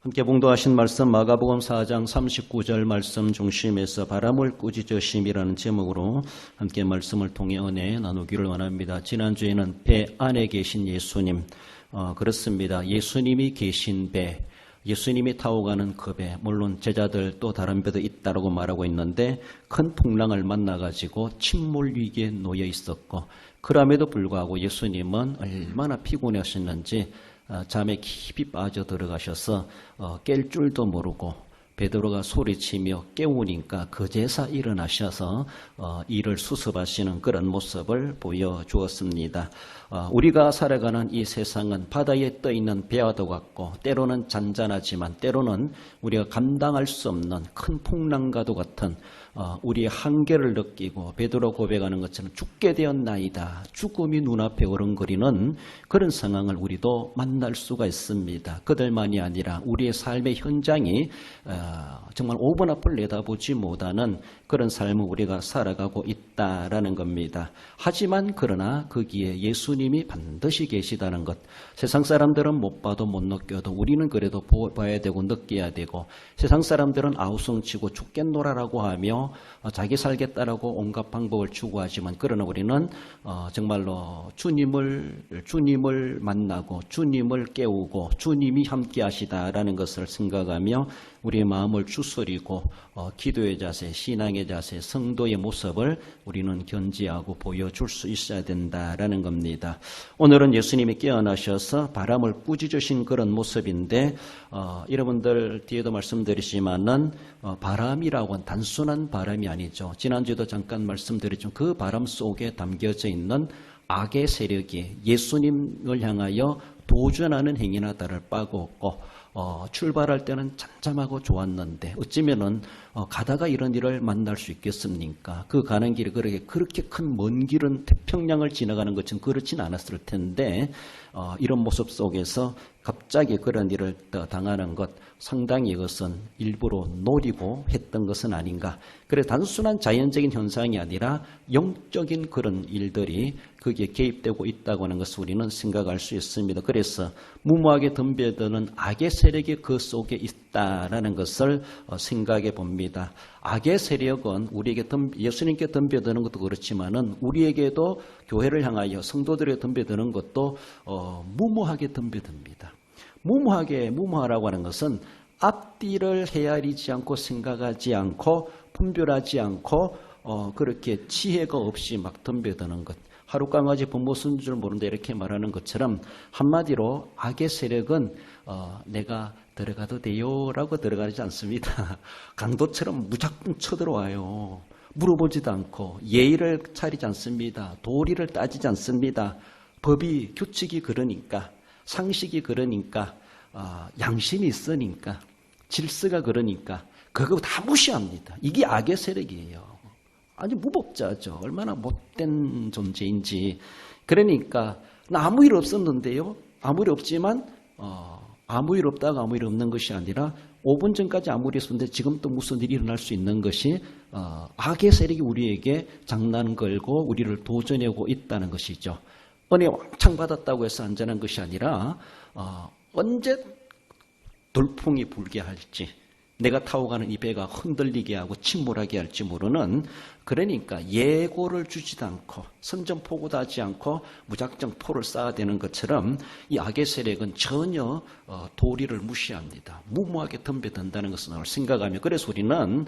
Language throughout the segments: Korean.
함께 봉독하신 말씀 마가복음 4장 39절 말씀 중심에서 바람을 꾸짖으심이라는 제목으로 함께 말씀을 통해 은혜 나누기를 원합니다. 지난주에는 배 안에 계신 예수님, 그렇습니다. 예수님이 계신 배, 예수님이 타고 가는 그 배, 물론 제자들 또 다른 배도 있다고 말하고 있는데 큰 풍랑을 만나가지고 침몰 위기에 놓여 있었고, 그럼에도 불구하고 예수님은 얼마나 피곤하셨는지 잠에 깊이 빠져 들어가셔서 깰 줄도 모르고 베드로가 소리치며 깨우니까 그제서 일어나셔서 일을 수습하시는 그런 모습을 보여주었습니다. 우리가 살아가는 이 세상은 바다에 떠있는 배와도 같고 때로는 잔잔하지만 때로는 우리가 감당할 수 없는 큰 풍랑과도 같은 우리의 한계를 느끼고 베드로 고백하는 것처럼 죽게 되었나이다, 죽음이 눈앞에 어른거리는 그런 상황을 우리도 만날 수가 있습니다. 그들만이 아니라 우리의 삶의 현장이 정말 5분 앞을 내다보지 못하는 그런 삶을 우리가 살아가고 있다라는 겁니다. 하지만 그러나 거기에 예수님이 반드시 계시다는 것, 세상 사람들은 못 봐도 못 느껴도 우리는 그래도 봐야 되고 느껴야 되고, 세상 사람들은 아우성치고 죽겠노라라고 하며 자기 살겠다라고 온갖 방법을 추구하지만, 그러나 우리는 정말로 주님을 만나고 주님을 깨우고 주님이 함께 하시다라는 것을 생각하며 우리의 마음을 추스리고 기도의 자세, 신앙의 자세, 성도의 모습을 우리는 견지하고 보여줄 수 있어야 된다라는 겁니다. 오늘은 예수님이 깨어나셔서 바람을 꾸짖으신 그런 모습인데, 여러분들 뒤에도 말씀드리지만은 바람이라고는 단순한 바람이 아니죠. 지난주에도 잠깐 말씀드렸지만 그 바람 속에 담겨져 있는 악의 세력이 예수님을 향하여 도전하는 행위나 다를 바가 없고, 출발할 때는 잠잠하고 좋았는데 어쩌면은 가다가 이런 일을 만날 수 있겠습니까? 그 가는 길이 그렇게 큰 먼 길은 태평양을 지나가는 것처럼 그렇진 않았을 텐데, 이런 모습 속에서 갑자기 그런 일을 당하는 것, 상당히 이것은 일부러 노리고 했던 것은 아닌가. 그래, 단순한 자연적인 현상이 아니라 영적인 그런 일들이 거기에 개입되고 있다고 하는 것을 우리는 생각할 수 있습니다. 그래서 무모하게 덤벼드는 악의 세력이 그 속에 있다라는 것을 생각해 봅니다. 악의 세력은 우리에게 예수님께 덤벼드는 것도 그렇지만은 우리에게도 교회를 향하여 성도들에게 덤벼드는 것도 무모하게 덤벼듭니다. 무모하라고 하는 것은 앞뒤를 헤아리지 않고 생각하지 않고 분별하지 않고 그렇게 지혜가 없이 막 덤벼드는 것. 하룻강아지 부모 쓴 줄 모르는데 이렇게 말하는 것처럼, 한마디로 악의 세력은 내가 들어가도 돼요 라고 들어가지 않습니다. 강도처럼 무작정 쳐들어와요. 물어보지도 않고 예의를 차리지 않습니다. 도리를 따지지 않습니다. 법이, 규칙이 그러니까, 상식이 그러니까, 양심이 있으니까, 질서가 그러니까 그거 다 무시합니다. 이게 악의 세력이에요. 아주 무법자죠. 얼마나 못된 존재인지. 그러니까 나 아무 일 없었는데요. 아무 일 없지만 아무 일 없다가 아무 일 없는 것이 아니라 5분 전까지 아무 일 있었는데 지금 또 무슨 일이 일어날 수 있는 것이 악의 세력이 우리에게 장난 걸고 우리를 도전하고 있다는 것이죠. 은혜 왕창 받았다고 해서 안전한 것이 아니라 언제 돌풍이 불게 할지, 내가 타고 가는 이 배가 흔들리게 하고 침몰하게 할지 모르는, 그러니까 예고를 주지도 않고 선전포고도 하지 않고 무작정 포를 쌓아대는 것처럼 이 악의 세력은 전혀 도리를 무시합니다. 무모하게 덤벼든다는 것을 생각하며, 그래서 우리는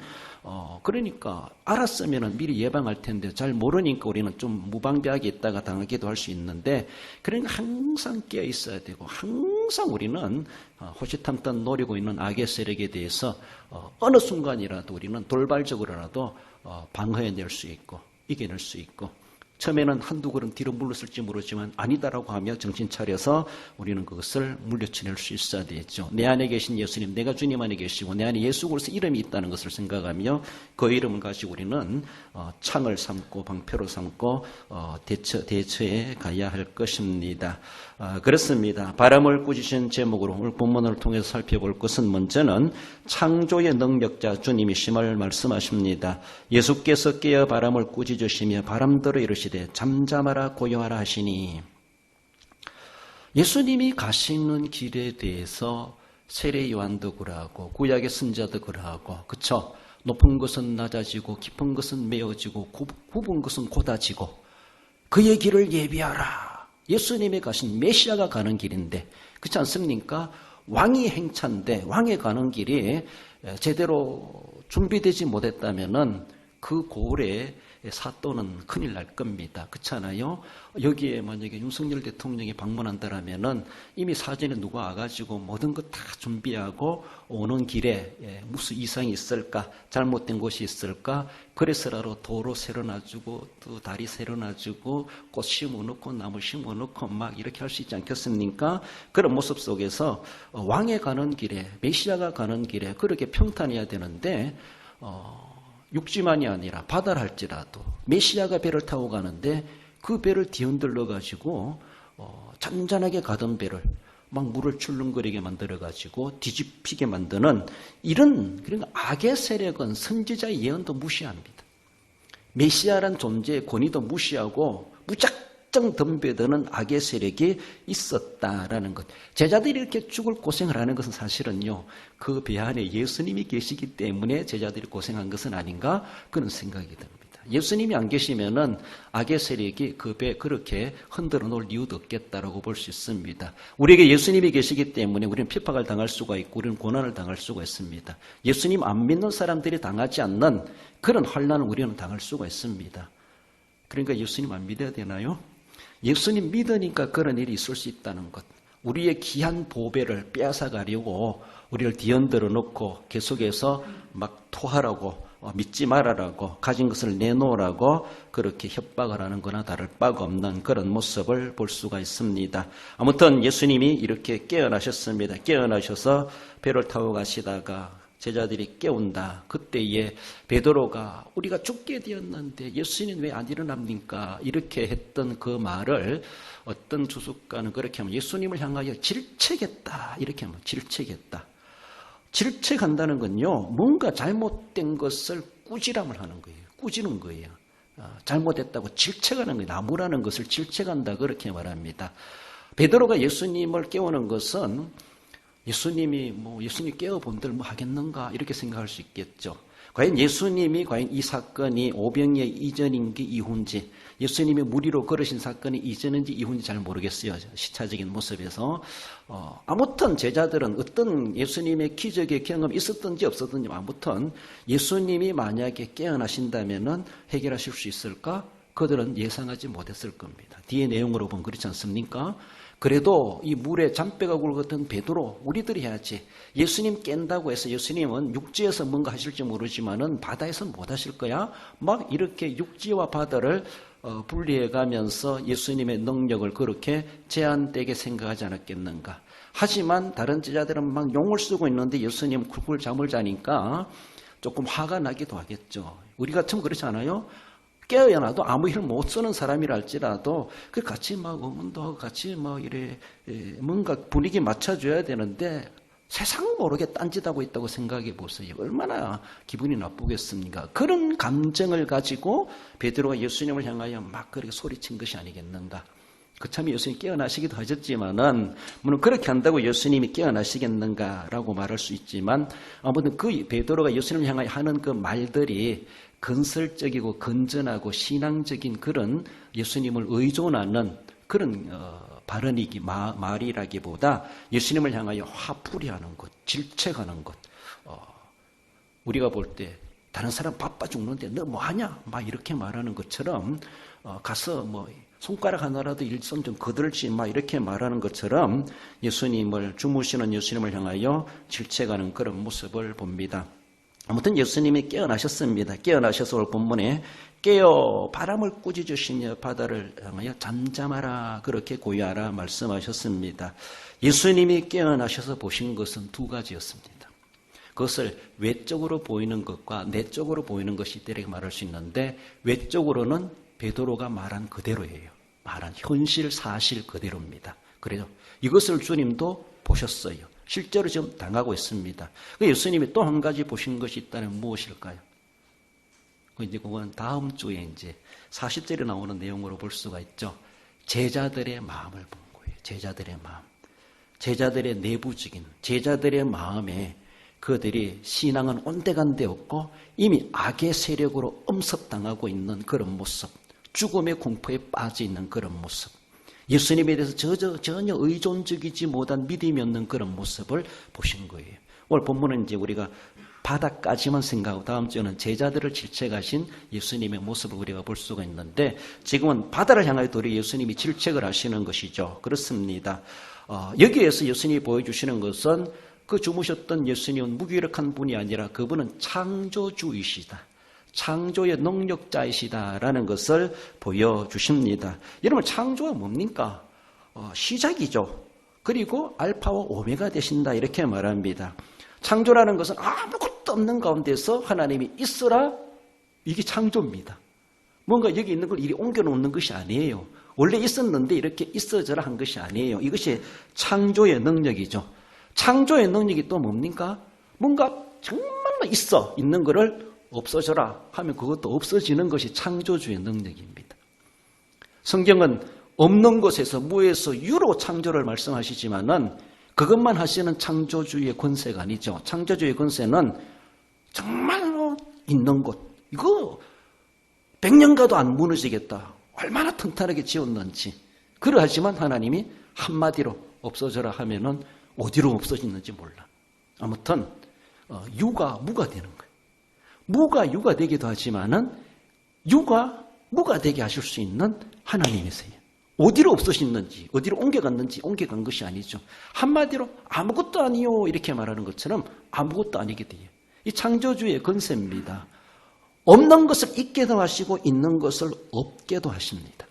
그러니까 알았으면 미리 예방할 텐데 잘 모르니까 우리는 좀 무방비하게 있다가 당하기도 할 수 있는데, 그러니까 항상 깨어 있어야 되고 항상 우리는 호시탐탐 노리고 있는 악의 세력에 대해서 어느 순간이라도 우리는 돌발적으로라도 방어해낼 수 있고 이겨낼 수 있고, 처음에는 한두 걸음 뒤로 물렀을지 모르지만 아니다라고 하며 정신 차려서 우리는 그것을 물려쳐낼 수 있어야 되겠죠. 내 안에 계신 예수님, 내가 주님 안에 계시고 내 안에 예수 그리스도 이름이 있다는 것을 생각하며 그 이름을 가지고 우리는 창을 삼고 방패로 삼고 대처해 가야 할 것입니다. 그렇습니다. 바람을 꾸짖으신 제목으로 오늘 본문을 통해서 살펴볼 것은, 먼저는 창조의 능력자 주님이심을 말씀하십니다. 예수께서 깨어 바람을 꾸짖으시며 바람들어 이르시되 잠잠하라 고요하라 하시니, 예수님이 가시는 길에 대해서 세례 요한도 그러하고 구약의 선자도 그러하고 그쵸? 높은 것은 낮아지고 깊은 것은 메어지고 굽은 것은 곧아지고 그의 길을 예비하라. 예수님이 가신 메시아가 가는 길인데 그렇지 않습니까? 왕이 행차인데 왕이 가는 길이 제대로 준비되지 못했다면은 그 고을에 사또는 큰일 날 겁니다. 그렇잖아요. 여기에 만약에 윤석열 대통령이 방문한다라면은 이미 사전에 누가 와가지고 모든 것 다 준비하고 오는 길에 무슨 이상이 있을까, 잘못된 것이 있을까, 그래서라도 도로 새로 놔주고 또 다리 새로 놔주고 꽃 심어놓고 나무 심어놓고 막 이렇게 할 수 있지 않겠습니까? 그런 모습 속에서 왕에 가는 길에, 메시아가 가는 길에 그렇게 평탄해야 되는데 육지만이 아니라 바다를 할지라도 메시아가 배를 타고 가는데 그 배를 뒤흔들러 가지고 잔잔하게 가던 배를 막 물을 출렁거리게 만들어 가지고 뒤집히게 만드는 이런 그러니까 악의 세력은 선지자의 예언도 무시합니다. 메시아란 존재의 권위도 무시하고 무작정 덤벼드는 악의 세력이 있었다라는 것. 제자들이 이렇게 죽을 고생을 하는 것은 사실은요, 그 배 안에 예수님이 계시기 때문에 제자들이 고생한 것은 아닌가 그런 생각이 듭니다. 예수님이 안 계시면은 악의 세력이 그 배 그렇게 흔들어 놓을 이유도 없겠다라고 볼 수 있습니다. 우리에게 예수님이 계시기 때문에 우리는 핍박을 당할 수가 있고 우리는 고난을 당할 수가 있습니다. 예수님 안 믿는 사람들이 당하지 않는 그런 환난을 우리는 당할 수가 있습니다. 그러니까 예수님 안 믿어야 되나요? 예수님 믿으니까 그런 일이 있을 수 있다는 것. 우리의 귀한 보배를 빼앗아가려고 우리를 뒤흔들어 놓고 계속해서 막 토하라고 믿지 말아라고 가진 것을 내놓으라고 그렇게 협박을 하는 거나 다를 바가 없는 그런 모습을 볼 수가 있습니다. 아무튼 예수님이 이렇게 깨어나셨습니다. 깨어나셔서 배를 타고 가시다가 제자들이 깨운다. 그때에 베드로가 우리가 죽게 되었는데 예수님 왜 안 일어납니까? 이렇게 했던 그 말을 어떤 주석가는 그렇게 하면 예수님을 향하여 질책했다. 이렇게 하면 질책했다. 질책한다는 건요, 뭔가 잘못된 것을 꾸지람을 하는 거예요. 꾸지는 거예요. 잘못했다고 질책하는 거예요. 나무라는 것을 질책한다. 그렇게 말합니다. 베드로가 예수님을 깨우는 것은 예수님이 예수님 깨어본들 하겠는가 이렇게 생각할 수 있겠죠. 과연 예수님이 이 사건이 오병이의 이전인지 이후인지, 예수님이 무리로 걸으신 사건이 이전인지 이후인지 잘 모르겠어요. 시차적인 모습에서. 아무튼 제자들은 어떤 예수님의 기적의 경험이 있었든지 없었든지 아무튼 예수님이 만약에 깨어나신다면은 해결하실 수 있을까? 그들은 예상하지 못했을 겁니다. 뒤의 내용으로 보면 그렇지 않습니까? 그래도 이 물에 잔뼈가 굵었던 베드로 우리들이 해야지. 예수님 깬다고 해서 예수님은 육지에서 뭔가 하실지 모르지만은 바다에서 못 하실 거야. 막 이렇게 육지와 바다를 분리해 가면서 예수님의 능력을 그렇게 제한되게 생각하지 않았겠는가. 하지만 다른 제자들은 막 용을 쓰고 있는데 예수님 굴굴 잠을 자니까 조금 화가 나기도 하겠죠. 우리 같으면 그렇지 않아요? 깨어나도 아무 일 못 쓰는 사람이라 할지라도 그 같이 막 응원도 하고 같이 막 이래 뭔가 분위기 맞춰줘야 되는데 세상 모르게 딴짓하고 있다고 생각해 보세요. 얼마나 기분이 나쁘겠습니까? 그런 감정을 가지고 베드로가 예수님을 향하여 막 그렇게 소리친 것이 아니겠는가. 그참에 예수님이 깨어나시기도 하셨지만은 물론 그렇게 한다고 예수님이 깨어나시겠는가라고 말할 수 있지만 아무튼 그 베드로가 예수님을 향하여 하는 그 말들이 건설적이고 건전하고 신앙적인 그런 예수님을 의존하는 그런 말이라기보다 예수님을 향하여 화풀이하는 것, 질책하는 것. 우리가 볼 때 다른 사람 바빠 죽는데 너 뭐하냐? 막 이렇게 말하는 것처럼 가서 손가락 하나라도 일손 좀 거들지 막 이렇게 말하는 것처럼 예수님을 주무시는 예수님을 향하여 질책하는 그런 모습을 봅니다. 아무튼 예수님이 깨어나셨습니다. 깨어나셔서 오늘 본문에 깨어 바람을 꾸짖으시며 바다를 향하여 잠잠하라 그렇게 고요하라 말씀하셨습니다. 예수님이 깨어나셔서 보신 것은 두 가지였습니다. 그것을 외적으로 보이는 것과 내적으로 보이는 것이 이렇게 말할 수 있는데 외적으로는 베드로가 말한 그대로예요. 말한 현실 사실 그대로입니다. 그래서 이것을 주님도 보셨어요. 실제로 지금 당하고 있습니다. 예수님이 또 한 가지 보신 것이 있다면 무엇일까요? 그건 다음 주에 이제 40절에 나오는 내용으로 볼 수가 있죠. 제자들의 마음을 본 거예요. 제자들의 마음. 제자들의 내부적인, 제자들의 마음에 그들이 신앙은 온데간데 없고 이미 악의 세력으로 엄습당하고 있는 그런 모습, 죽음의 공포에 빠져 있는 그런 모습, 예수님에 대해서 전혀 의존적이지 못한 믿음이 없는 그런 모습을 보신 거예요. 오늘 본문은 이제 우리가 바다까지만 생각하고 다음 주에는 제자들을 질책하신 예수님의 모습을 우리가 볼 수가 있는데, 지금은 바다를 향하여 도리 예수님이 질책을 하시는 것이죠. 그렇습니다. 여기에서 예수님이 보여주시는 것은 그 주무셨던 예수님은 무기력한 분이 아니라 그분은 창조주이시다, 창조의 능력자이시다라는 것을 보여주십니다. 여러분, 창조가 뭡니까? 시작이죠. 그리고 알파와 오메가 되신다, 이렇게 말합니다. 창조라는 것은 아무것도 없는 가운데서 하나님이 있어라, 이게 창조입니다. 뭔가 여기 있는 걸 이리 옮겨놓는 것이 아니에요. 원래 있었는데 이렇게 있어져라 한 것이 아니에요. 이것이 창조의 능력이죠. 창조의 능력이 또 뭡니까? 뭔가 정말로 있는 거를 없어져라 하면 그것도 없어지는 것이 창조주의 능력입니다. 성경은 없는 것에서 무에서 유로 창조를 말씀하시지만은 그것만 하시는 창조주의 권세가 아니죠. 창조주의 권세는 정말로 있는 것, 이거 100년 가도 안 무너지겠다, 얼마나 튼튼하게 지었는지. 그러하지만 하나님이 한마디로 없어져라 하면은 어디로 없어지는지 몰라. 아무튼 유가 무가 되는 거예요. 무가 유가 되기도 하지만은 유가 무가 되게 하실 수 있는 하나님이세요. 어디로 없어졌는지, 어디로 옮겨갔는지 옮겨간 것이 아니죠. 한마디로 아무것도 아니요 이렇게 말하는 것처럼 아무것도 아니게 돼요. 이 창조주의 권세입니다. 없는 것을 있게도 하시고 있는 것을 없게도 하십니다.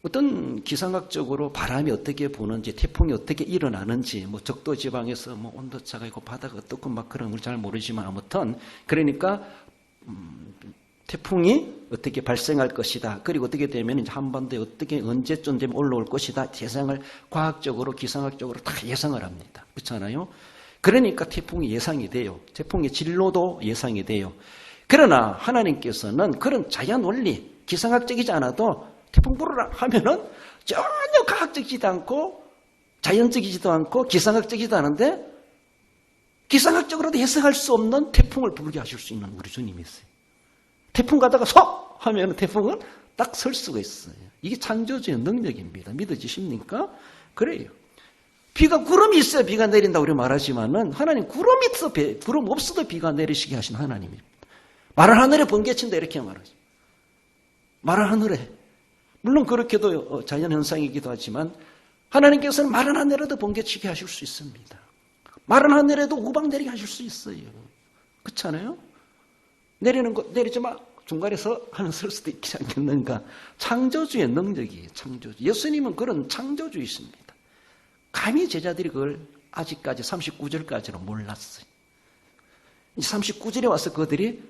어떤 기상학적으로 바람이 어떻게 부는지, 태풍이 어떻게 일어나는지, 적도 지방에서 온도차가 있고 바다가 어떻고 막 그런 걸 잘 모르지만, 아무튼 그러니까 태풍이 어떻게 발생할 것이다, 그리고 어떻게 되면 이제 한반도에 어떻게 언제쯤 되면 올라올 것이다, 예상을 과학적으로 기상학적으로 다 예상을 합니다. 그렇잖아요. 그러니까 태풍이 예상이 돼요. 태풍의 진로도 예상이 돼요. 그러나 하나님께서는 그런 자연 원리, 기상학적이지 않아도 태풍 불어라 하면은 전혀 과학적이지도 않고 자연적이지도 않고 기상학적이지도 않은데 기상학적으로도 예상할 수 없는 태풍을 불게 하실 수 있는 우리 주님이 있어요. 태풍 가다가 서! 하면 태풍은 딱 설 수가 있어요. 이게 창조주의 능력입니다. 믿어지십니까? 그래요. 구름이 있어야 비가 내린다고 우리 말하지만은 하나님 구름 없어도 비가 내리시게 하신 하나님입니다. 마른 하늘에 번개친다 이렇게 말하죠. 마른 하늘에. 물론 그렇게도 자연현상이기도 하지만 하나님께서는 마른 하늘에도 번개치게 하실 수 있습니다. 마른 하늘에도 우박 내리게 하실 수 있어요. 그렇잖아요? 내리는 거 내리지 마. 중간에서 하는 설 수도 있지 않겠는가. 창조주의 능력이에요. 창조주. 예수님은 그런 창조주이십니다. 감히 제자들이 그걸 아직까지 39절까지는 몰랐어요. 39절에 와서 그들이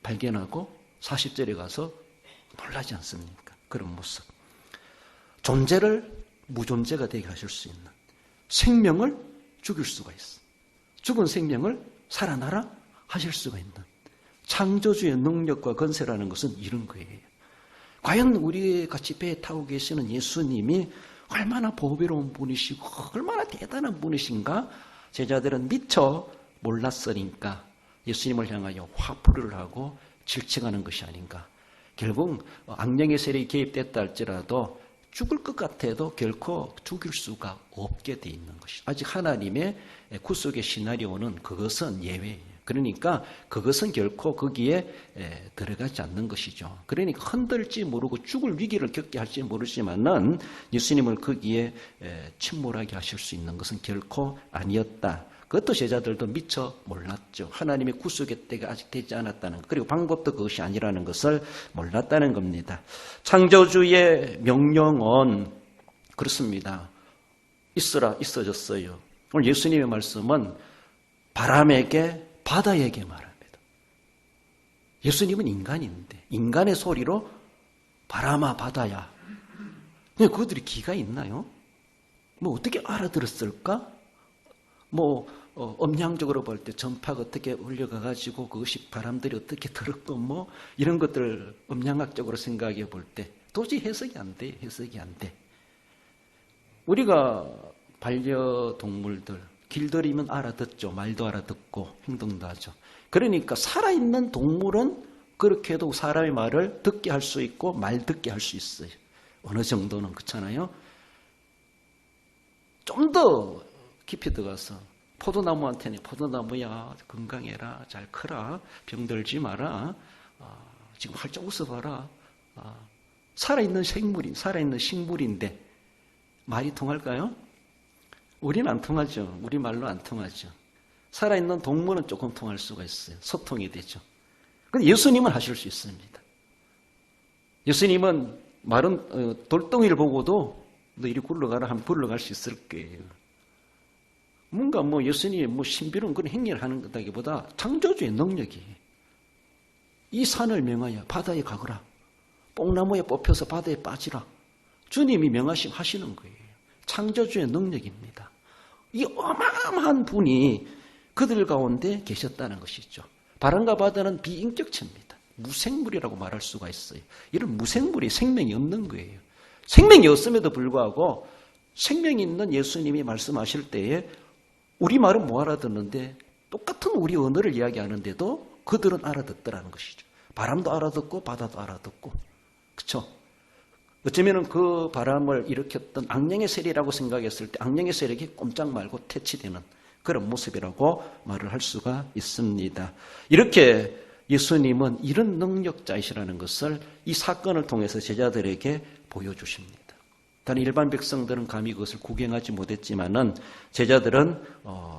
발견하고 40절에 가서 놀라지 않습니까? 그런 모습. 존재를 무존재가 되게 하실 수 있는, 생명을 죽일 수가 있어. 죽은 생명을 살아나라 하실 수가 있는 창조주의 능력과 건세라는 것은 이런 거예요. 과연 우리 같이 배에 타고 계시는 예수님이 얼마나 보배로운 분이시고 얼마나 대단한 분이신가 제자들은 미처 몰랐으니까 예수님을 향하여 화풀이를 하고 질책하는 것이 아닌가. 결국 악령의 세력이 개입됐다 할지라도 죽을 것 같아도 결코 죽일 수가 없게 돼 있는 것이죠. 아직 하나님의 구속의 시나리오는 그것은 예외예요. 그러니까 그것은 결코 거기에 들어가지 않는 것이죠. 그러니까 흔들지 모르고 죽을 위기를 겪게 할지 모르지만은 예수님을 거기에 침몰하게 하실 수 있는 것은 결코 아니었다. 그것도 제자들도 미처 몰랐죠. 하나님의 구속의 때가 아직 되지 않았다는 것, 그리고 방법도 그것이 아니라는 것을 몰랐다는 겁니다. 창조주의 명령은 그렇습니다. 있어라 있어졌어요. 오늘 예수님의 말씀은 바람에게 바다에게 말합니다. 예수님은 인간인데 인간의 소리로 바람아 바다야. 근데 그들이 귀가 있나요? 어떻게 알아들었을까? 음향적으로 볼 때 전파가 어떻게 올려가가지고 그것이 바람들이 어떻게 들었고 이런 것들 음향학적으로 생각해 볼 때 도저히 해석이 안 돼. 우리가 반려동물들 길들이면 알아듣죠. 말도 알아듣고 행동도 하죠. 그러니까 살아있는 동물은 그렇게 해도 사람의 말을 듣게 할 수 있고 말 듣게 할 수 있어요. 어느 정도는 그렇잖아요. 좀 더 깊이 들어가서 포도나무한테는 포도나무야 건강해라 잘 커라 병들지 마라 지금 활짝 웃어봐라 살아있는 생물이 살아있는 식물인데 말이 통할까요? 우리는 안 통하죠. 우리 말로 안 통하죠. 살아있는 동물은 조금 통할 수가 있어요. 소통이 되죠. 근데 예수님은 하실 수 있습니다. 예수님은 마른 돌덩이를 보고도 너 이리 굴러가라 하면 굴러갈 수 있을 거예요. 뭔가 예수님이 신비로운 그런 행위를 하는 것다기보다 창조주의 능력이 이 산을 명하여 바다에 가거라. 뽕나무에 뽑혀서 바다에 빠지라. 주님이 명하시는 거예요. 창조주의 능력입니다. 이 어마어마한 분이 그들 가운데 계셨다는 것이죠. 바람과 바다는 비인격체입니다. 무생물이라고 말할 수가 있어요. 이런 무생물이 생명이 없는 거예요. 생명이 없음에도 불구하고 생명이 있는 예수님이 말씀하실 때에 우리 말은 못 알아듣는데 똑같은 우리 언어를 이야기하는데도 그들은 알아듣더라는 것이죠. 바람도 알아듣고 바다도 알아듣고 그렇죠? 어쩌면 그 바람을 일으켰던 악령의 세력이라고 생각했을 때 악령의 세력이 꼼짝 말고 퇴치되는 그런 모습이라고 말을 할 수가 있습니다. 이렇게 예수님은 이런 능력자이시라는 것을 이 사건을 통해서 제자들에게 보여주십니다. 다른 일반 백성들은 감히 그것을 구경하지 못했지만은 제자들은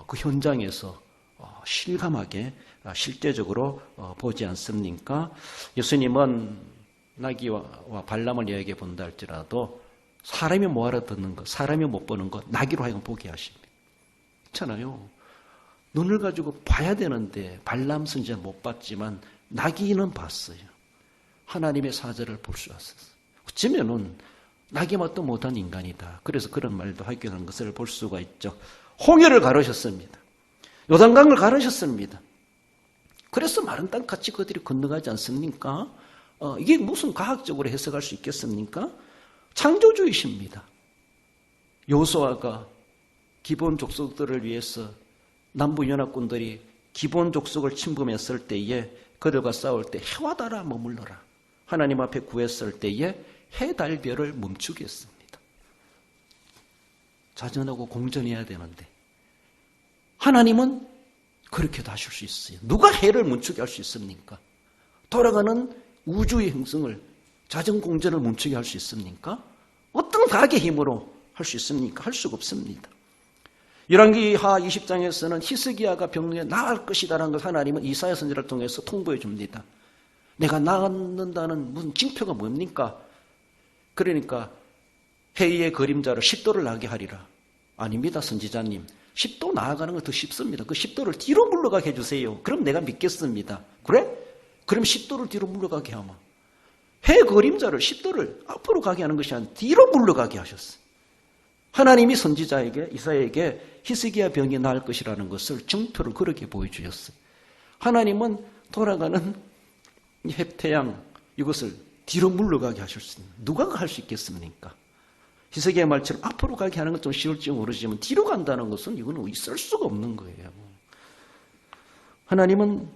그 현장에서 실감하게 실제적으로 보지 않습니까? 예수님은 나귀와 발람을 이야기해 본다 할지라도 사람이 못 알아듣는 것, 사람이 못 보는 것, 나귀로 하여금 보게 하십니다. 그렇잖아요. 눈을 가지고 봐야 되는데 발람 선지자는 못 봤지만 나귀는 봤어요. 하나님의 사절을 볼 수 있었어요. 어쩌면은 나귀 맛도 못한 인간이다. 그래서 그런 말도 하게 된 것을 볼 수가 있죠. 홍해를 가르셨습니다. 요단강을 가르셨습니다. 그래서 마른 땅 같이 그들이 건너가지 않습니까? 이게 무슨 과학적으로 해석할 수 있겠습니까? 창조주이십니다. 여호수아가 기본 족속들을 위해서 남부 연합군들이 기본 족속을 침범했을 때에 그들과 싸울 때 해와 달아 머물러라. 하나님 앞에 구했을 때에 해, 달, 별을 멈추게 했습니다. 자전하고 공전해야 되는데 하나님은 그렇게도 하실 수 있어요. 누가 해를 멈추게 할 수 있습니까? 돌아가는 우주의 행성을 자전공전을 멈추게 할 수 있습니까? 어떤 과학의 힘으로 할 수 있습니까? 할 수가 없습니다. 열왕기하 20장에서는 히스기야가 병에 나을 것이다라는 걸 하나님은 이사야 선지자를 통해서 통보해 줍니다. 내가 나았는다는 무슨 징표가 뭡니까? 그러니까 해의 그림자를 10도를 나게 하리라. 아닙니다, 선지자님. 10도 나아가는 건 더 쉽습니다. 그 10도를 뒤로 물러가게 해주세요. 그럼 내가 믿겠습니다. 그래? 그럼 10도를 뒤로 물러가게 하면 해 그림자를 10도를 앞으로 가게 하는 것이 아니라 뒤로 물러가게 하셨어요. 하나님이 선지자에게 이사야에게 히스기야 병이 나을 것이라는 것을 증표를 그렇게 보여주셨어요. 하나님은 돌아가는 태양 이것을 뒤로 물러가게 하실 수 있는 누가 할 수 있겠습니까? 히스기야 말처럼 앞으로 가게 하는 건 좀 쉬울지 모르지만 뒤로 간다는 것은 이거는 있을 수가 없는 거예요. 하나님은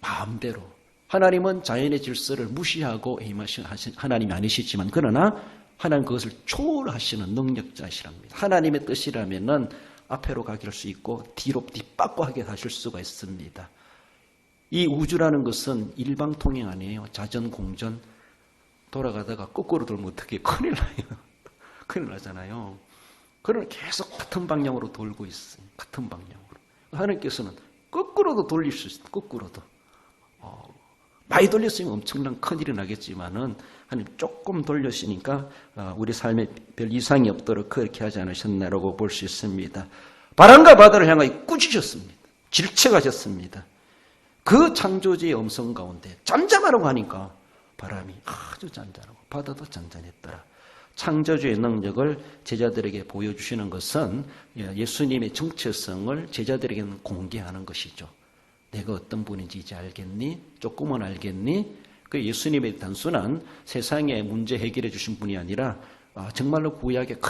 마음대로 하나님은 자연의 질서를 무시하고 임하시는 하나님이 아니시지만 그러나 하나님 그것을 초월하시는 능력자시랍니다. 하나님의 뜻이라면은 앞으로 가게 할 수 있고 뒤로 뒷바꿔하게 하실 수가 있습니다. 이 우주라는 것은 일방통행 아니에요. 자전, 공전 돌아가다가 거꾸로 돌면 어떻게 큰일 나요. 큰일 나잖아요. 그러나 계속 같은 방향으로 돌고 있어요. 같은 방향으로. 하나님께서는 거꾸로도 돌릴 수 있어요. 거꾸로도. 많이 돌렸으면 엄청난 큰일이 나겠지만은 하나님 조금 돌렸으니까 우리 삶에 별 이상이 없도록 그렇게 하지 않으셨나라고 볼 수 있습니다. 바람과 바다를 향하여 꾸짖으셨습니다. 질책하셨습니다. 그 창조주의 음성 가운데 잠잠하라고 하니까 바람이 아주 잔잔하고 바다도 잔잔했더라. 창조주의 능력을 제자들에게 보여주시는 것은 예수님의 정체성을 제자들에게는 공개하는 것이죠. 내가 어떤 분인지 이제 알겠니? 조금은 알겠니? 그 예수님의 단순한 세상의 문제 해결해 주신 분이 아니라 정말로 구약의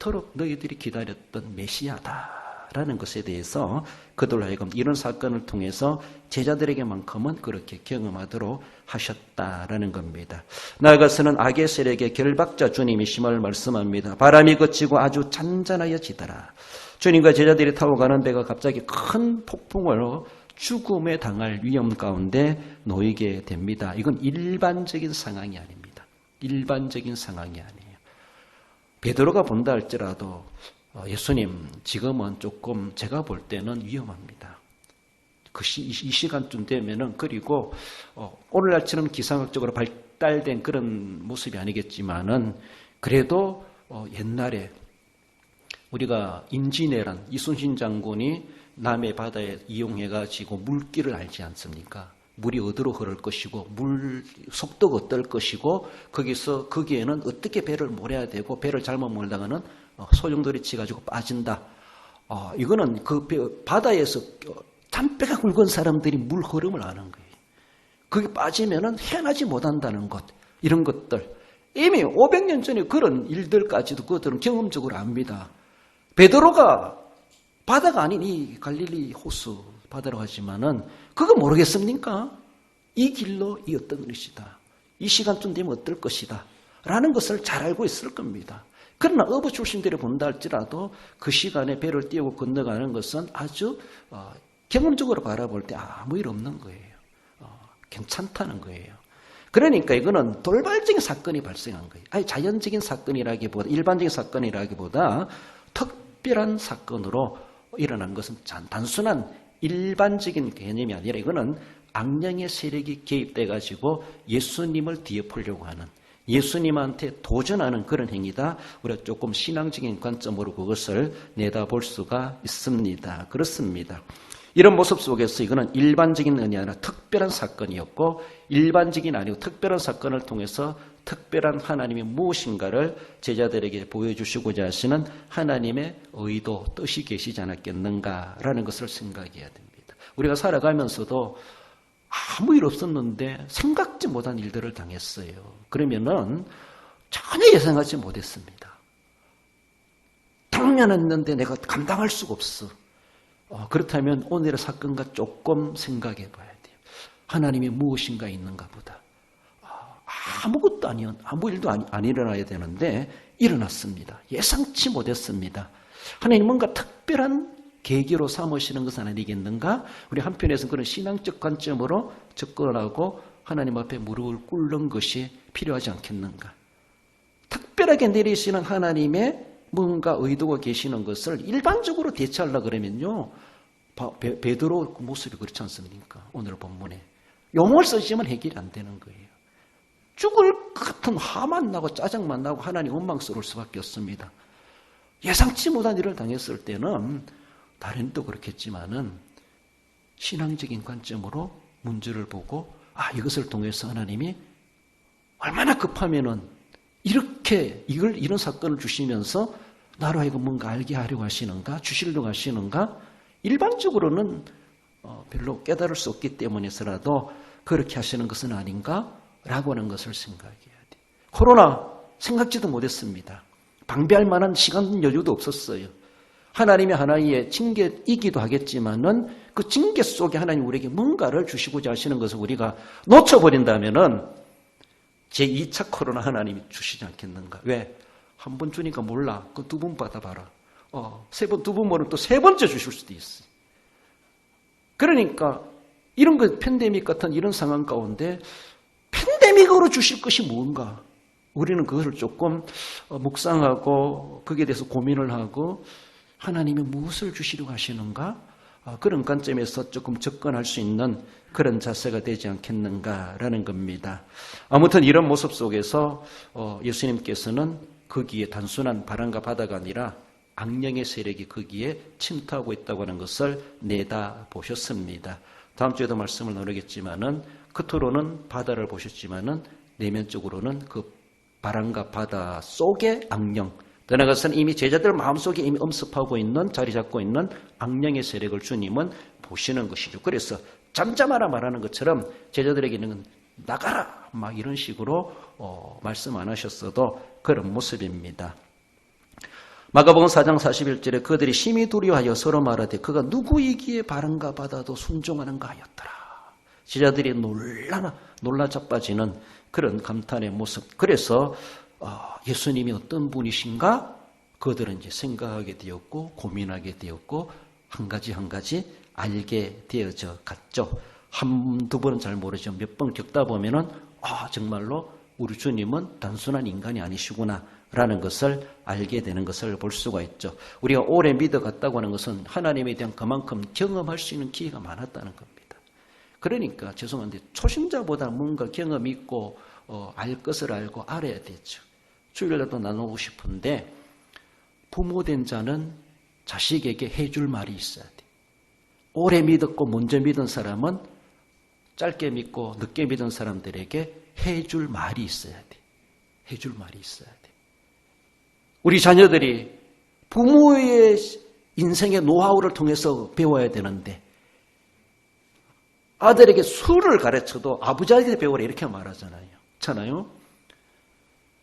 그토록 너희들이 기다렸던 메시아다라는 것에 대해서 그들로 하여금 이런 사건을 통해서 제자들에게만큼은 그렇게 경험하도록 하셨다라는 겁니다. 나아가서는 악의 세력의 결박자 주님이심을 말씀합니다. 바람이 그치고 아주 잔잔하여지더라. 주님과 제자들이 타고 가는 배가 갑자기 큰 폭풍으로 죽음에 당할 위험 가운데 놓이게 됩니다. 이건 일반적인 상황이 아닙니다. 일반적인 상황이 아니에요. 베드로가 본다 할지라도 예수님 지금은 조금 제가 볼 때는 위험합니다. 이 시간쯤 되면은 그리고 오늘날처럼 기상학적으로 발달된 그런 모습이 아니겠지만은 그래도 옛날에 우리가 임진왜란 이순신 장군이 남해 바다에 이용해가지고 물길을 알지 않습니까? 물이 어디로 흐를 것이고 물 속도가 어떨 것이고 거기에는 어떻게 배를 몰아야 되고 배를 잘못 몰다가는 소용돌이 치가지고 빠진다. 이거는 그 바다에서 잔뼈가 굵은 사람들이 물 흐름을 아는 거예요. 거기 빠지면은 헤어나지 못한다는 것, 이런 것들 이미 500년 전에 그런 일들까지도 그들은 경험적으로 압니다. 베드로가 바다가 아닌 이 갈릴리 호수 바다로 하지만은 그거 모르겠습니까? 이 길로 이 어떤 것이다. 이 시간쯤 되면 어떨 것이다. 라는 것을 잘 알고 있을 겁니다. 그러나 어부 출신들이 본다 할지라도 그 시간에 배를 띄우고 건너가는 것은 아주 경험적으로 바라볼 때 아무 일 없는 거예요. 괜찮다는 거예요. 그러니까 이거는 돌발적인 사건이 발생한 거예요. 아니 자연적인 사건이라기보다 일반적인 사건이라기보다 특별한 사건으로 일어난 것은 단순한 일반적인 개념이 아니라 이거는 악령의 세력이 개입돼 가지고 예수님을 뒤엎으려고 하는 예수님한테 도전하는 그런 행위다. 우리가 조금 신앙적인 관점으로 그것을 내다볼 수가 있습니다. 그렇습니다. 이런 모습 속에서 이거는 일반적인 은이 아니라 특별한 사건이었고 일반적인 아니고 특별한 사건을 통해서 특별한 하나님의 무엇인가를 제자들에게 보여주시고자 하시는 하나님의 의도, 뜻이 계시지 않았겠는가라는 것을 생각해야 됩니다. 우리가 살아가면서도 아무 일 없었는데 생각지 못한 일들을 당했어요. 그러면은 전혀 예상하지 못했습니다. 당면했는데 내가 감당할 수가 없어. 그렇다면 오늘의 사건과 조금 생각해 봐야 돼요. 하나님이 무엇인가 있는가 보다. 아무것도 아니요. 아무 일도 안 일어나야 되는데 일어났습니다. 예상치 못했습니다. 하나님 뭔가 특별한 계기로 삼으시는 것은 아니겠는가? 우리 한편에서는 그런 신앙적 관점으로 접근하고 하나님 앞에 무릎을 꿇는 것이 필요하지 않겠는가? 특별하게 내리시는 하나님의 뭔가 의도가 계시는 것을 일반적으로 대처하려고 그러면요. 베드로 그 모습이 그렇지 않습니까? 오늘 본문에. 용어를 쓰시면 해결이 안 되는 거예요. 죽을 것 같은 화만 나고 짜증만 나고 하나님 원망스러울 수밖에 없습니다. 예상치 못한 일을 당했을 때는 다른 일도 그렇겠지만은 신앙적인 관점으로 문제를 보고 이것을 통해서 하나님이 얼마나 급하면은 이렇게 이런 사건을 주시면서 나로 하여금 뭔가 알게 하려고 하시는가 주시려고 하시는가 일반적으로는 별로 깨달을 수 없기 때문에서라도 그렇게 하시는 것은 아닌가 라고 하는 것을 생각해야 돼요. 코로나 생각지도 못했습니다. 방비할 만한 시간 여유도 없었어요. 하나님의 하나의 징계이기도 하겠지만은 그 징계 속에 하나님 우리에게 뭔가를 주시고자 하시는 것을 우리가 놓쳐버린다면은 제2차 코로나 하나님이 주시지 않겠는가? 왜? 한 번 주니까 몰라. 그 두 번 받아봐라. 두 번 모르면 또 세 번째 주실 수도 있어요. 그러니까 이런 거 팬데믹 같은 이런 상황 가운데 팬데믹으로 주실 것이 뭔가? 우리는 그것을 조금 묵상하고 거기에 대해서 고민을 하고 하나님이 무엇을 주시려고 하시는가? 그런 관점에서 조금 접근할 수 있는 그런 자세가 되지 않겠는가라는 겁니다. 아무튼 이런 모습 속에서 예수님께서는 거기에 단순한 바람과 바다가 아니라 악령의 세력이 거기에 침투하고 있다고 하는 것을 내다보셨습니다. 다음 주에도 말씀을 나누겠지만은 겉으로는 바다를 보셨지만은 내면적으로는 그 바람과 바다 속의 악령, 더 나아가서는 이미 제자들 마음속에 이미 엄습하고 있는 자리 잡고 있는 악령의 세력을 주님은 보시는 것이죠. 그래서 잠잠하라 말하는 것처럼 제자들에게는 나가라 막 이런 식으로 말씀 안 하셨어도 그런 모습입니다. 마가복음 4장 41절에 그들이 심히 두려워하여 서로 말하되 그가 누구이기에 바른가 받아도 순종하는가 하였더라. 제자들이 놀라 자빠지는 그런 감탄의 모습. 그래서 예수님이 어떤 분이신가? 그들은 이제 생각하게 되었고 고민하게 되었고 한 가지 알게 되어져 갔죠. 한두 번은 잘 모르죠. 몇 번 겪다 보면은 정말로 우리 주님은 단순한 인간이 아니시구나 라는 것을 알게 되는 것을 볼 수가 있죠. 우리가 오래 믿어갔다고 하는 것은 하나님에 대한 그만큼 경험할 수 있는 기회가 많았다는 겁니다. 그러니까 죄송한데 초심자보다 뭔가 경험이 있고 알 것을 알고 알아야 되죠. 주일날도 나누고 싶은데 부모된 자는 자식에게 해줄 말이 있어야 돼. 오래 믿었고 먼저 믿은 사람은 짧게 믿고 늦게 믿은 사람들에게 해줄 말이 있어야 돼. 해줄 말이 있어야 돼. 우리 자녀들이 부모의 인생의 노하우를 통해서 배워야 되는데 아들에게 술을 가르쳐도 아버지한테 배우라 이렇게 말하잖아요.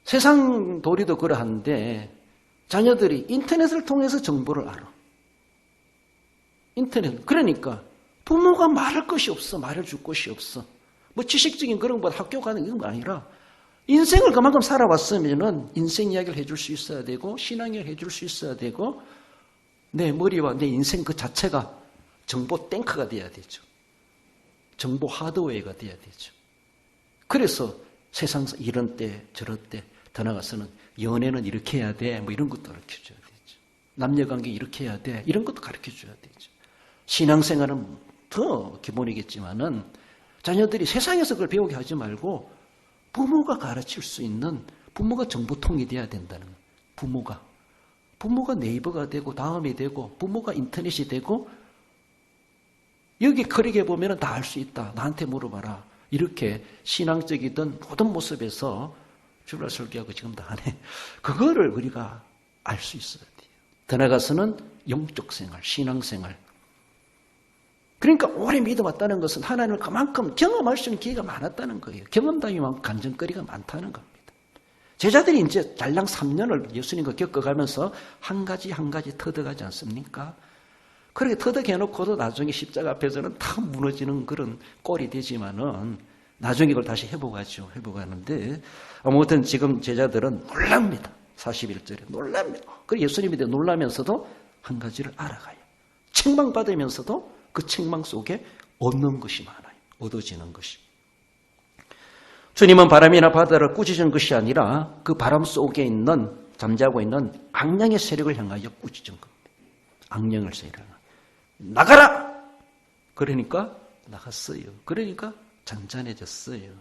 세상 도리도 그러한데 자녀들이 인터넷을 통해서 정보를 알아. 인터넷. 그러니까 부모가 말할 것이 없어. 말해줄 것이 없어. 뭐 지식적인 그런 것보다 학교 가는 이런 거 아니라 인생을 그만큼 살아왔으면은 인생 이야기를 해줄 수 있어야 되고 신앙 이야기를 해줄 수 있어야 되고 내 머리와 내 인생 그 자체가 정보 탱크가 돼야 되죠. 정보 하드웨어가 돼야 되죠. 그래서 세상에서 이런 때 저런 때 더 나가서는 연애는 이렇게 해야 돼. 뭐 이런 것도 가르쳐줘야 되죠. 남녀관계 이렇게 해야 돼. 이런 것도 가르쳐줘야 되죠. 신앙생활은 더 기본이겠지만은 자녀들이 세상에서 그걸 배우게 하지 말고 부모가 가르칠 수 있는 부모가 정보통이 돼야 된다는 거예요. 부모가 네이버가 되고 다음이 되고 부모가 인터넷이 되고 여기 크리게 보면 다 알 수 있다. 나한테 물어봐라. 이렇게 신앙적이든 모든 모습에서 주일날 설교하고 지금도 안 해. 그거를 우리가 알 수 있어야 돼요. 더 나아가서는 영적 생활, 신앙생활. 그러니까 오래 믿어왔다는 것은 하나님을 그만큼 경험할 수 있는 기회가 많았다는 거예요. 경험담이만큼 간증거리가 많다는 겁니다. 제자들이 이제 달랑 3년을 예수님과 겪어가면서 한 가지 터득하지 않습니까? 그렇게 터득해놓고도 나중에 십자가 앞에서는 다 무너지는 그런 꼴이 되지만은 나중에 이걸 다시 회복하는데 아무튼 지금 제자들은 놀랍니다. 41절에 놀랍니다. 그리고 예수님에 대해 놀라면서도 한 가지를 알아가요. 책망받으면서도 그 책망 속에 얻는 것이 많아요. 얻어지는 것이. 주님은 바람이나 바다를 꾸짖은 것이 아니라 그 바람 속에 있는 잠자고 있는 악령의 세력을 향하여 꾸짖은 겁니다. 악령의 세력을. 나가라! 그러니까 나갔어요. 그러니까 잔잔해졌어요.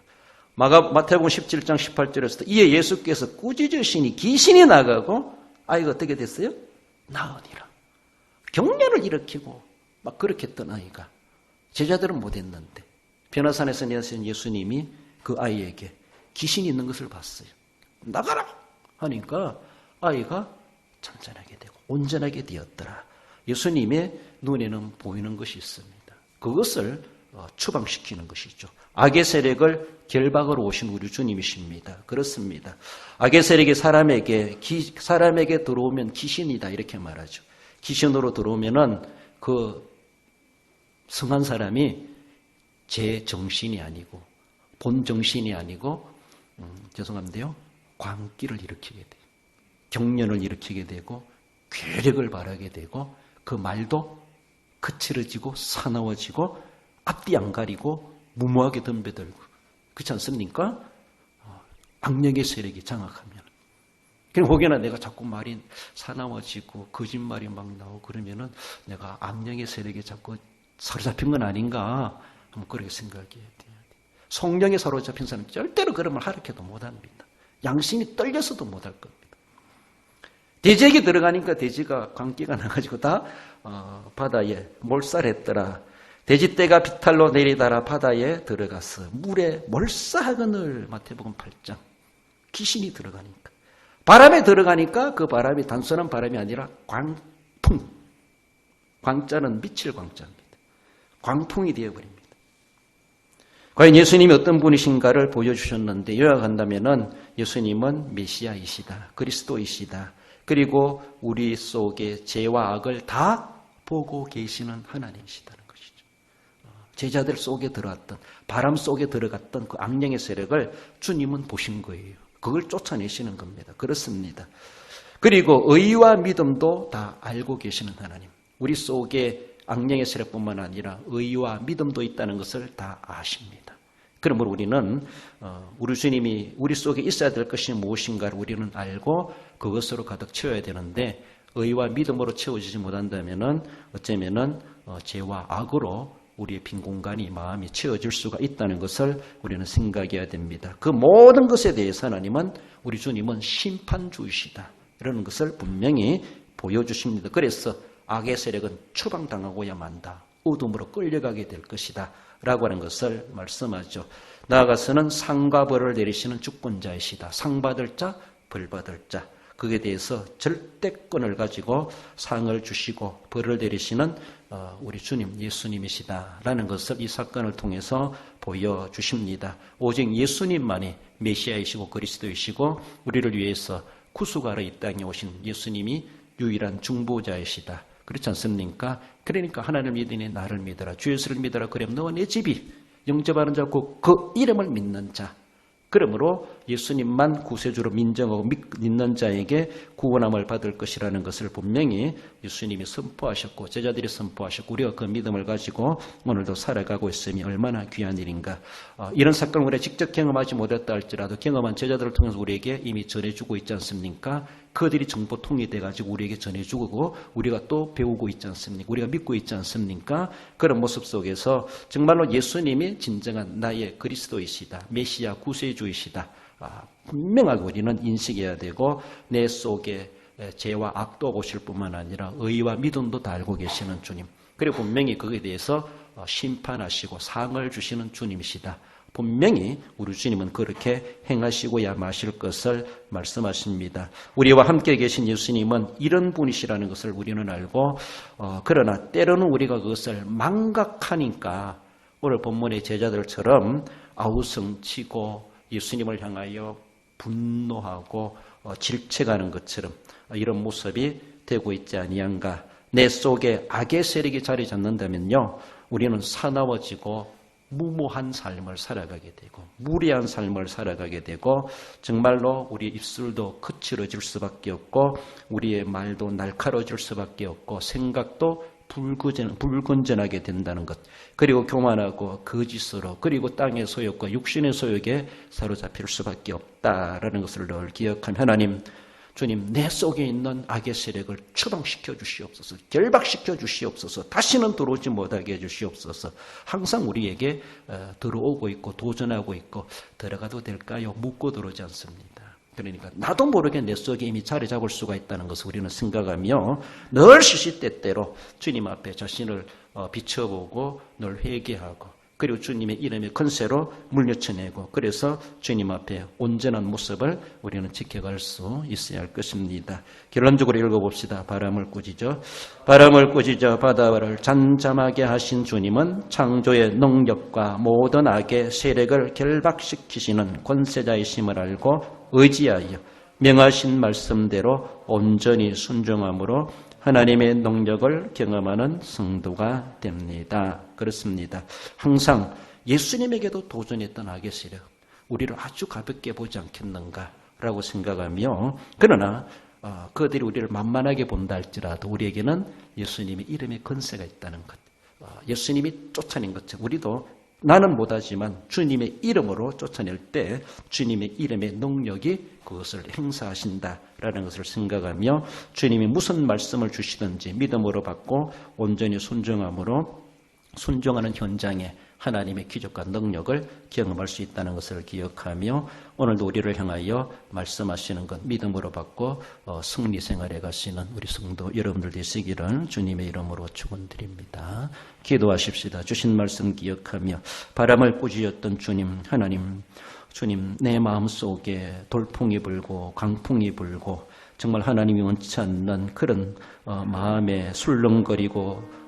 마태복음 17장 18절에서도 이에 예수께서 꾸짖으시니 귀신이 나가고 아이가 어떻게 됐어요? 나으니라. 경련을 일으키고 막 그렇게 했던 아이가 제자들은 못했는데 변화산에서 내신 예수님이 그 아이에게 귀신이 있는 것을 봤어요. 나가라! 하니까 아이가 잔잔하게 되고 온전하게 되었더라. 예수님의 눈에는 보이는 것이 있습니다. 그것을 추방시키는 것이죠. 악의 세력을 결박으로 오신 우리 주님이십니다. 그렇습니다. 악의 세력이 사람에게 들어오면 귀신이다 이렇게 말하죠. 귀신으로 들어오면은 그 성한 사람이 제 정신이 아니고 본 정신이 아니고 죄송한데요. 광기를 일으키게 돼요. 경련을 일으키게 되고 괴력을 발하게 되고 그 말도 거칠어지고 사나워지고 앞뒤 안 가리고 무모하게 덤벼들고 그렇지 않습니까? 악령의 세력이 장악하면 그럼 혹여나 내가 자꾸 말이 사나워지고 거짓말이 막 나오고 그러면은 내가 악령의 세력에 자꾸 사로잡힌 건 아닌가 한번 그렇게 생각해야 돼요. 성령에 사로잡힌 사람은 절대로 그런 말 하락해도 못합니다. 양심이 떨려서도 못할 겁니다. 돼지에게 들어가니까 돼지가 광기가 나가지고 다 바다에 몰살했더라. 돼지떼가 비탈로 내리다라 바다에 들어가서 물에 몰사하거늘. 마태복음 8장. 귀신이 들어가니까. 바람에 들어가니까 그 바람이 단순한 바람이 아니라 광풍. 광자는 미칠 광자입니다. 광풍이 되어버립니다. 과연 예수님이 어떤 분이신가를 보여주셨는데 요약한다면은 예수님은 메시아이시다. 그리스도이시다. 그리고 우리 속에 죄와 악을 다 보고 계시는 하나님이시다는 것이죠. 제자들 속에 들어왔던, 바람 속에 들어갔던 그 악령의 세력을 주님은 보신 거예요. 그걸 쫓아내시는 겁니다. 그렇습니다. 그리고 의와 믿음도 다 알고 계시는 하나님. 우리 속에 악령의 세력뿐만 아니라 의와 믿음도 있다는 것을 다 아십니다. 그러므로 우리는 우리 주님이 우리 속에 있어야 될 것이 무엇인가를 우리는 알고 그것으로 가득 채워야 되는데, 의와 믿음으로 채워지지 못한다면은 어쩌면은 죄와 악으로 우리의 빈 공간이, 마음이 채워질 수가 있다는 것을 우리는 생각해야 됩니다. 그 모든 것에 대해서 하나님은, 우리 주님은 심판주이시다, 이러는 것을 분명히 보여주십니다. 그래서 악의 세력은 추방당하고야 만다, 어둠으로 끌려가게 될 것이다 라고 하는 것을 말씀하죠. 나아가서는 상과 벌을 내리시는 주권자이시다. 상 받을 자, 벌 받을 자, 그에 대해서 절대권을 가지고 상을 주시고 벌을 내리시는 우리 주님, 예수님이시다라는 것을 이 사건을 통해서 보여주십니다. 오직 예수님만이 메시아이시고 그리스도이시고 우리를 위해서 구속하러 이 땅에 오신 예수님이 유일한 중보자이시다. 그렇지 않습니까? 그러니까 하나님을 믿으니 나를 믿어라, 주 예수를 믿어라. 그럼 너와 내 집이 영접하는 자고 그 이름을 믿는 자. 그러므로 예수님만 구세주로 인정하고 믿는 자에게 구원함을 받을 것이라는 것을 분명히 예수님이 선포하셨고 제자들이 선포하셨고 우리가 그 믿음을 가지고 오늘도 살아가고 있음이 얼마나 귀한 일인가. 이런 사건을 우리가 직접 경험하지 못했다 할지라도 경험한 제자들을 통해서 우리에게 이미 전해주고 있지 않습니까? 그들이 정보통이 돼가지고 우리에게 전해주고 우리가 또 배우고 있지 않습니까? 우리가 믿고 있지 않습니까? 그런 모습 속에서 정말로 예수님이 진정한 나의 그리스도이시다, 메시아 구세주이시다, 분명하게 우리는 인식해야 되고 내 속에 죄와 악도 보실 뿐만 아니라 의와 믿음도 다 알고 계시는 주님, 그리고 분명히 그에 대해서 심판하시고 상을 주시는 주님이시다. 분명히 우리 주님은 그렇게 행하시고야 마실 것을 말씀하십니다. 우리와 함께 계신 예수님은 이런 분이시라는 것을 우리는 알고 그러나 때로는 우리가 그것을 망각하니까 오늘 본문의 제자들처럼 아우성치고 예수님을 향하여 분노하고 질책하는 것처럼 이런 모습이 되고 있지 아니한가. 내 속에 악의 세력이 자리 잡는다면요, 우리는 사나워지고 무모한 삶을 살아가게 되고 무례한 삶을 살아가게 되고 정말로 우리의 입술도 거칠어질 수밖에 없고 우리의 말도 날카로워질 수밖에 없고 생각도 불건전하게 된다는 것, 그리고 교만하고 거짓으로 그리고 땅의 소욕과 육신의 소욕에 사로잡힐 수밖에 없다라는 것을 늘 기억하며 하나님, 주님, 내 속에 있는 악의 세력을 추방시켜 주시옵소서, 결박시켜 주시옵소서, 다시는 들어오지 못하게 해 주시옵소서. 항상 우리에게 들어오고 있고 도전하고 있고 들어가도 될까요? 묻고 들어오지 않습니다. 그러니까 나도 모르게 내 속에 이미 자리 잡을 수가 있다는 것을 우리는 생각하며 늘 시시때때로 주님 앞에 자신을 비춰보고 늘 회개하고 그리고 주님의 이름의 권세로 물려쳐내고 그래서 주님 앞에 온전한 모습을 우리는 지켜갈 수 있어야 할 것입니다. 결론적으로 읽어봅시다. 바람을 꾸짖어 바다를 잠잠하게 하신 주님은 창조의 능력과 모든 악의 세력을 결박시키시는 권세자이심을 알고 의지하여 명하신 말씀대로 온전히 순종함으로 하나님의 능력을 경험하는 성도가 됩니다. 그렇습니다. 항상 예수님에게도 도전했던 악의 세력, 우리를 아주 가볍게 보지 않겠는가라고 생각하며 그러나 그들이 우리를 만만하게 본다 할지라도 우리에게는 예수님의 이름의 권세가 있다는 것, 예수님이 쫓아낸 것처럼 우리도 나는 못하지만 주님의 이름으로 쫓아낼 때 주님의 이름의 능력이 그것을 행사하신다라는 것을 생각하며 주님이 무슨 말씀을 주시든지 믿음으로 받고 온전히 순종함으로 순종하는 현장에 하나님의 기적과 능력을 경험할 수 있다는 것을 기억하며 오늘도 우리를 향하여 말씀하시는 것 믿음으로 받고 승리 생활에 가시는 우리 성도 여러분들 되시기를 주님의 이름으로 축원드립니다. 기도하십시다. 주신 말씀 기억하며 바람을 꾸짖었던 주님, 하나님, 주님, 내 마음속에 돌풍이 불고 강풍이 불고 정말 하나님이 원치 않는 그런 마음에 술렁거리고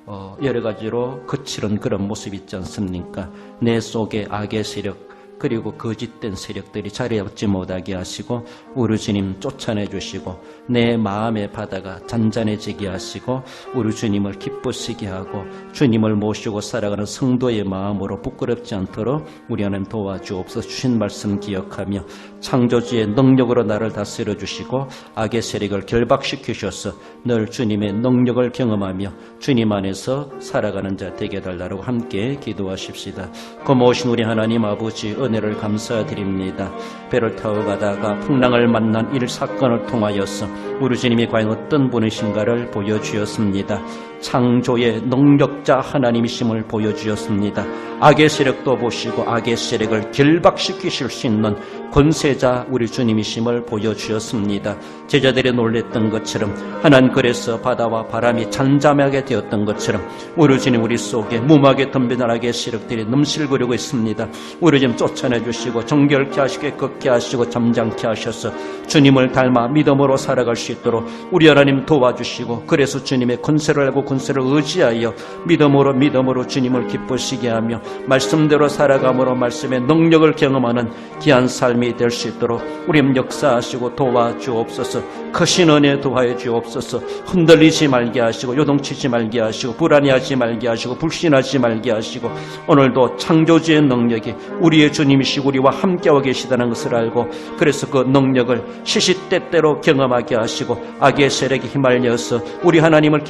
여러 가지로 거칠은 그런 모습이 있지 않습니까? 내 속에 악의 세력, 그리고 거짓된 세력들이 자리 잡지 못하게 하시고 우리 주님 쫓아내 주시고 내 마음의 바다가 잔잔해지게 하시고 우리 주님을 기쁘시게 하고 주님을 모시고 살아가는 성도의 마음으로 부끄럽지 않도록 우리 하나님 도와주옵소서. 주신 말씀 기억하며 창조주의 능력으로 나를 다스려 주시고 악의 세력을 결박시키셔서 늘 주님의 능력을 경험하며 주님 안에서 살아가는 자 되게 해달라고 함께 기도하십시다. 고마우신 우리 하나님 아버지 은혜를 감사드립니다. 배를 타고 가다가 풍랑을 만난 일 사건을 통하여서 우리 주님이 과연 어떤 분이신가를 보여주었습니다. 창조의 능력자 하나님이심을 보여주었습니다. 악의 세력도 보시고 악의 세력을 결박시키실 수 있는 권세자 우리 주님이심을 보여주었습니다. 제자들이 놀랬던 것처럼 하나님 그래서 바다와 바람이 잠잠하게 되었던 것처럼 우리 주님 우리 속에 무모하게 덤비는 악의 세력들이 넘실거리고 있습니다. 우리 주님 쫓아내 주시고 정결케 하시고 걷게 하시고 잠잠케 하셔서 주님을 닮아 믿음으로 살아갈 수 있도록 우리 하나님 도와주시고 그래서 주님의 권세를 알고 권세를 의지하여 믿음으로 주님을 기쁘시게 하며 말씀대로 살아감으로 말씀의 능력을 경험하는 귀한 삶이 될 수 있도록 우리는 역사하시고 도와주옵소서. 크신 은혜 도와해 주옵소서. 흔들리지 말게 하시고 요동치지 말게 하시고 불안해하지 말게 하시고 불신하지 말게 하시고 오늘도 창조주의 능력이 우리의 주님이시고 우리와 함께하고 계시다는 것을 알고 그래서 그 능력을 시시때때로 경험하게 하시고 악의 세력에 휘말려서 우리 하나님을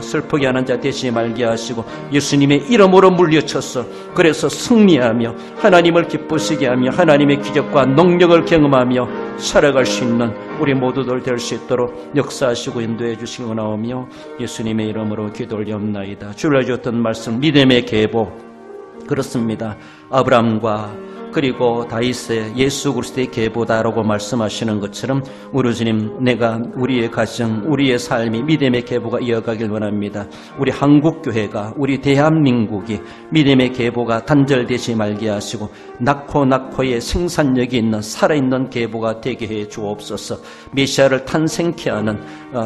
슬프게 하는 자 되지 말게 하시고 예수님의 이름으로 물리쳐서 그래서 승리하며 하나님을 기쁘시게 하며 하나님의 기적과 능력을 경험하며 살아갈 수 있는 우리 모두들 될 수 있도록 역사하시고 인도해 주시고 나오며 예수님의 이름으로 기도 올리옵나이다. 주를 주었던 말씀 믿음의 계보 그렇습니다. 아브라함과 그리고 다윗의 예수 그리스도의 계보다라고 말씀하시는 것처럼 우리 주님 내가 우리의 가정 우리의 삶이 믿음의 계보가 이어가길 원합니다. 우리 한국교회가 우리 대한민국이 믿음의 계보가 단절되지 말게 하시고 낙호의 생산력이 있는 살아있는 계보가 되게 해 주옵소서. 메시아를 탄생케 하는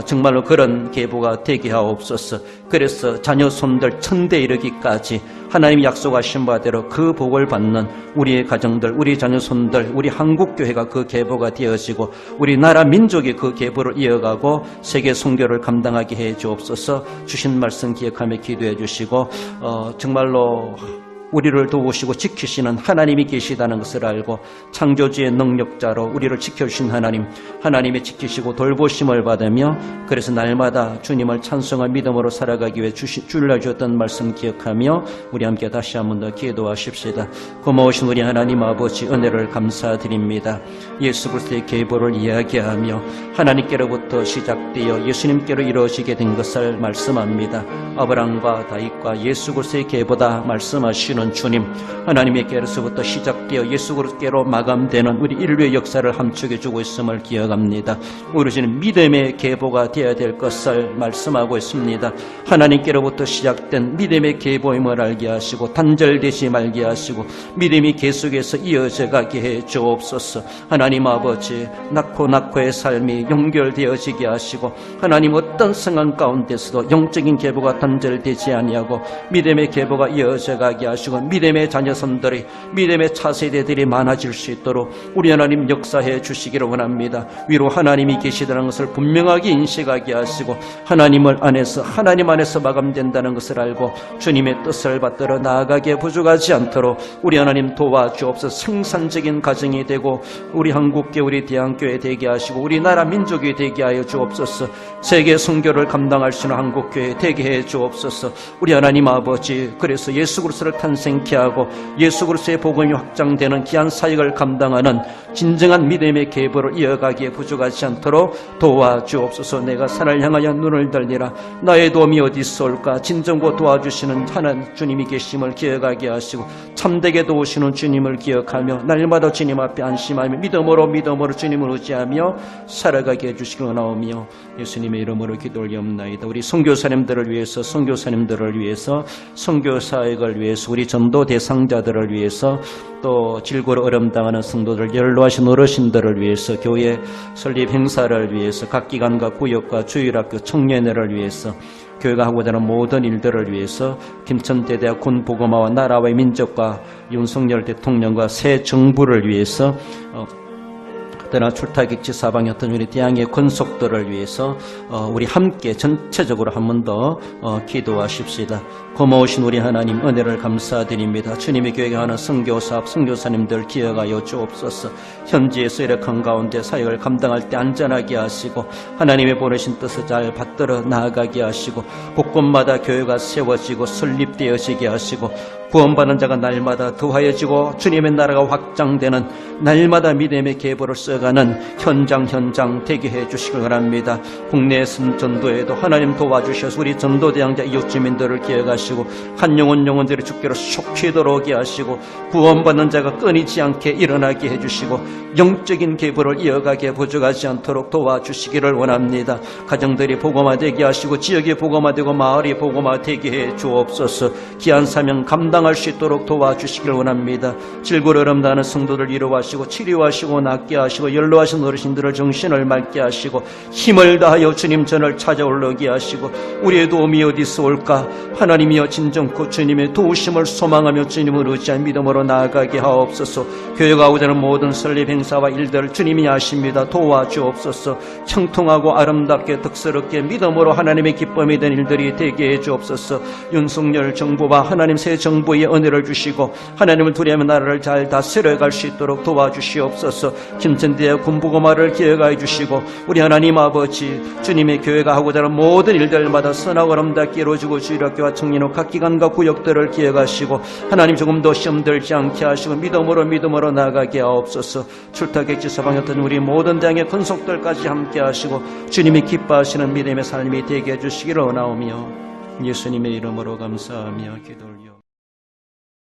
정말로 그런 계보가 되게 하옵소서. 그래서 자녀 손들 천대 이르기까지 하나님이 약속하신 바대로 그 복을 받는 우리의 가정들, 우리 자녀손들, 우리 한국교회가 그 계보가 되어지고 우리나라 민족이 그 계보를 이어가고 세계 선교를 감당하게 해 주옵소서. 주신 말씀 기억하며 기도해 주시고 정말로 우리를 도우시고 지키시는 하나님이 계시다는 것을 알고 창조주의 능력자로 우리를 지켜주신 하나님의 지키시고 돌보심을 받으며 그래서 날마다 주님을 찬송한 믿음으로 살아가기 위해 주셨던 말씀 기억하며 우리 함께 다시 한 번 더 기도하십시다. 고마우신 우리 하나님 아버지 은혜를 감사드립니다. 예수 그리스도의 계보를 이야기하며 하나님께로부터 시작되어 예수님께로 이루어지게 된 것을 말씀합니다. 아브라함과 다윗과 예수 그리스도의 계보다 말씀하시는 주님 하나님께로부터 시작되어 예수 그리스도께로 마감되는 우리 인류의 역사를 함축해 주고 있음을 기억합니다. 우리 주님 믿음의 계보가 되어야 될 것을 말씀하고 있습니다. 하나님께로부터 시작된 믿음의 계보임을 알게 하시고 단절되지 말게 하시고 믿음이 계속해서 이어져 가게 해 주옵소서. 하나님 아버지 낙호의 삶이 연결되어지게 하시고 하나님 어떤 상황 가운데서도 영적인 계보가 단절되지 아니하고 믿음의 계보가 이어져 가게 하시고 믿음의 자녀선들이 믿음의 차세대들이 많아질 수 있도록 우리 하나님 역사해 주시기를 원합니다. 위로 하나님이 계시다는 것을 분명하게 인식하게 하시고 하나님 안에서 마감된다는 것을 알고 주님의 뜻을 받들어 나아가게 부족하지 않도록 우리 하나님 도와주옵소서. 생산적인 가정이 되고 우리 한국교회 우리 대한교회 되게 하시고 우리나라 민족이 되게 하여 주옵소서. 세계 선교를 감당할 수 있는 한국교회 되게 해 주옵소서. 우리 하나님 아버지 그래서 예수 그리스도를 탄생케 하고 예수 그리스도의 복음이 확장되는 귀한 사역을 감당하는 진정한 믿음의 계보를 이어가기에 부족하지 않도록 도와주옵소서. 내가 산을 향하여 눈을 들리라. 나의 도움이 어디 있을까? 진정고 도와주시는 하나님 주님이 계심을 기억하게 하시고 참되게 도우시는 주님을 기억하며 날마다 주님 앞에 안심하며 믿음으로 주님을 의지하며 살아가게 해주시기 원하오며 예수님의 이름으로 기도 올리옵나이다. 우리 선교사님들을 위해서 위해서, 선교사역을 위해서, 우리 전도 대상자들을 위해서, 또 질고로 어려움당하는 성도들, 연로하신 어르신들을 위해서, 교회 설립 행사를 위해서, 각 기관과 구역과 주일학교 청년회를 위해서, 교회가 하고자 하는 모든 일들을 위해서 김천대대학 군복음화와 나라와 민족과 윤석열 대통령과 새 정부를 위해서 그러나 출타객지 사방이었던 우리 대항의 권속들을 위해서 우리 함께 전체적으로 한 번 더 기도하십시다. 고마우신 우리 하나님 은혜를 감사드립니다. 주님의 교회가 하는 선교사업 선교사님들 기억하여 주옵소서. 현지에서 이렇게 가운데 사역을 감당할 때 안전하게 하시고 하나님의 보내신 뜻을 잘 받들어 나아가게 하시고 곳곳마다 교회가 세워지고 설립되어지게 하시고 구원받는 자가 날마다 더하여지고 주님의 나라가 확장되는 날마다 믿음의 계보를 써가는 현장 되게 해주시길 바랍니다. 국내 전도에도 하나님 도와주셔서 우리 전도대항자 이웃주민들을 기억하시고 한 영혼들이 주께로 속히 들어오게 하시고 구원받는 자가 끊이지 않게 일어나게 해주시고 영적인 계보를 이어가게 부족하지 않도록 도와주시기를 원합니다. 가정들이 복음화되게 하시고 지역이 복음화되고 마을이 복음화되게 해 주옵소서. 귀한 사명 감당할 수 있도록 도와주시기를 원합니다. 질고를 어렵다는 성도들 위로하시고 치료하시고 낫게 하시고 연로하신 어르신들을 정신을 맑게 하시고 힘을 다하여 주님 전을 찾아올르게 하시고 우리의 도움이 어디서 올까? 하나님이여 진정코 주님의 도우심을 소망하며 주님을 의지한 믿음으로 나아가게 하옵소서. 교회가 하고자 하는 모든 설립 행사와 일들을 주님이 아십니다. 도와주옵소서. 형통하고 아름답게 덕스럽게 믿음으로 하나님의 기쁨이 된 일들이 되게 해주옵소서. 윤석열 정부와 하나님 새 정부의 은혜를 주시고 하나님을 두려워하며 나라를 잘 다스려갈 수 있도록 도와주시옵소서. 김천대학 군복음화를 기억하여 주시고 우리 하나님 아버지 주님의 교회가 하고자 하는 모든 일들마다 선하고 아름답게 이루어지고 주일학교와 청년호 각 기관과 구역들을 기억하시고 하나님 조금 더 시험 들지 않게 하시고 믿음으로 나아가게 하옵소서. 출타객지 서방이었던 우리 모든 당의 권속들까지 함께 하시고 주님이 기뻐하시는 믿음의 삶이 되게 해주시기를 원하오며 예수님의 이름으로 감사하며 기도 올려